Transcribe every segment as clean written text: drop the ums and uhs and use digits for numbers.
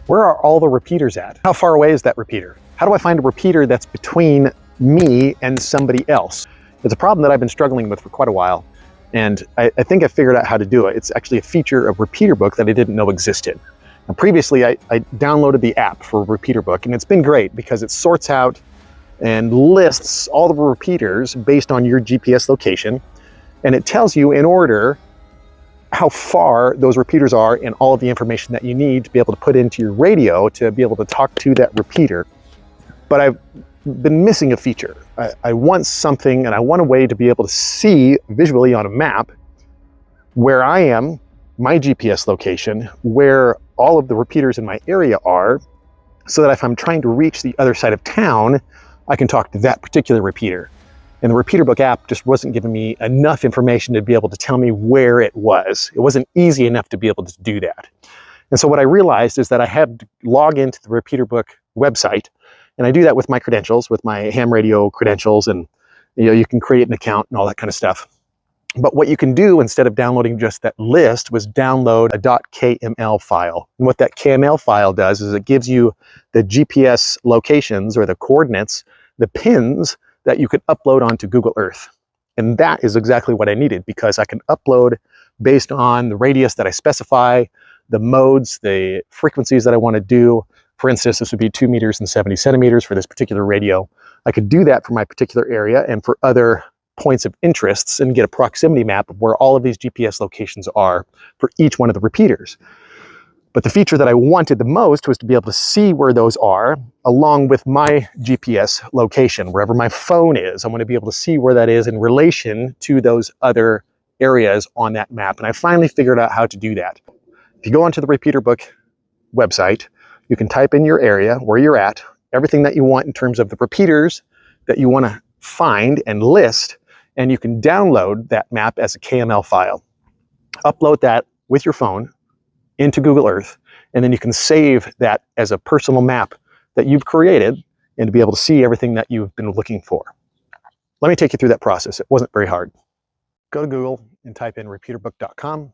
Where are all the repeaters at? How far away is that repeater? How do I find a repeater that's between me and somebody else? It's a problem that I've been struggling with for quite a while, and I think I figured out how to do it. It's actually a feature of RepeaterBook that I didn't know existed. Now, previously, I downloaded the app for RepeaterBook, and it's been great because it sorts out and lists all the repeaters based on your GPS location, and it tells you in order how far those repeaters are and all of the information that you need to be able to put into your radio to be able to talk to that repeater. But I've been missing a feature. I want something, and I want a way to be able to see visually on a map where I am, my GPS location, where all of the repeaters in my area are, so that if I'm trying to reach the other side of town, I can talk to that particular repeater. And the RepeaterBook app just wasn't giving me enough information to be able to tell me where it was. It wasn't easy enough to be able to do that. And so what I realized is that I had to log into the RepeaterBook website, and I do that with my credentials, with my ham radio credentials, and you can create an account and all that kind of stuff. But what you can do instead of downloading just that list was download a .kml file. And what that KML file does is it gives you the GPS locations or the coordinates, the pins that you could upload onto Google Earth. And that is exactly what I needed, because I can upload based on the radius that I specify, the modes, the frequencies that I want to do. For instance, this would be 2 meters and 70 centimeters for this particular radio. I could do that for my particular area and for other points of interests and get a proximity map of where all of these GPS locations are for each one of the repeaters. But the feature that I wanted the most was to be able to see where those are along with my GPS location. Wherever my phone is, I want to be able to see where that is in relation to those other areas on that map. And I finally figured out how to do that. If you go onto the RepeaterBook website, you can type in your area, where you're at, everything that you want in terms of the repeaters that you want to find and list, and you can download that map as a KML file. Upload that with your phone into Google Earth, and then you can save that as a personal map that you've created and to be able to see everything that you've been looking for. Let me take you through that process. It wasn't very hard. Go to Google and type in repeaterbook.com.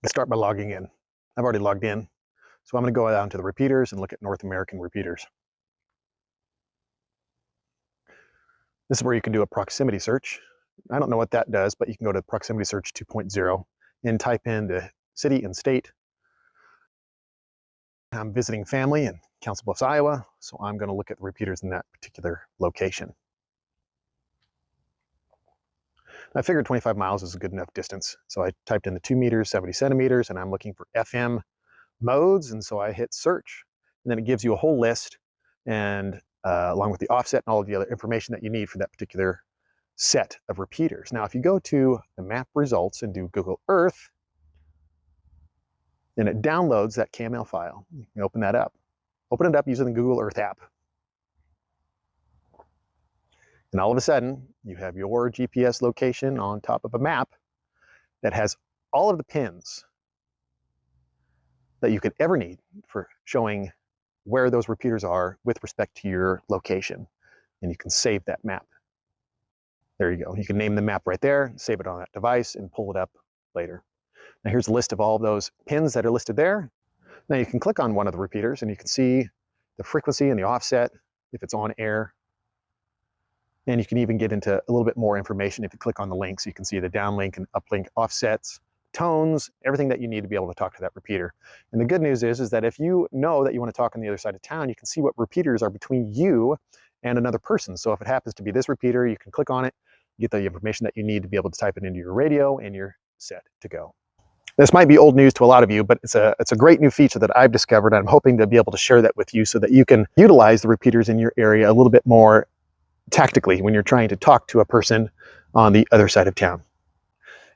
Let's start by logging in. I've already logged in, so I'm going to go down to the repeaters and look at North American repeaters. This is where you can do a proximity search. I don't know what that does, but you can go to Proximity Search 2.0 and type in the city and state. I'm visiting family in Council Bluffs, Iowa, so I'm going to look at the repeaters in that particular location. I figured 25 miles is a good enough distance, so I typed in the 2 meters, 70 centimeters, and I'm looking for FM modes, and so I hit search, and then it gives you a whole list, and along with the offset and all of the other information that you need for that particular set of repeaters. Now, if you go to the map results and do Google Earth, then it downloads that KML file. You can open that up. Open it up using the Google Earth app. And all of a sudden, you have your GPS location on top of a map that has all of the pins that you could ever need for showing where those repeaters are with respect to your location. And you can save that map. There you go. You can name the map right there, save it on that device, and pull it up later. Now here's a list of all of those pins that are listed there. Now you can click on one of the repeaters and you can see the frequency and the offset, if it's on air. And you can even get into a little bit more information if you click on the links. You can see the downlink and uplink offsets, tones, everything that you need to be able to talk to that repeater. And the good news is that if you know that you want to talk on the other side of town, you can see what repeaters are between you and another person. So if it happens to be this repeater, you can click on it, get the information that you need to be able to type it into your radio, and you're set to go. This might be old news to a lot of you, but it's a great new feature that I've discovered, and I'm hoping to be able to share that with you so that you can utilize the repeaters in your area a little bit more tactically when you're trying to talk to a person on the other side of town.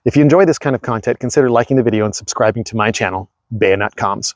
If you enjoy this kind of content, consider liking the video and subscribing to my channel, Bayonet Comms.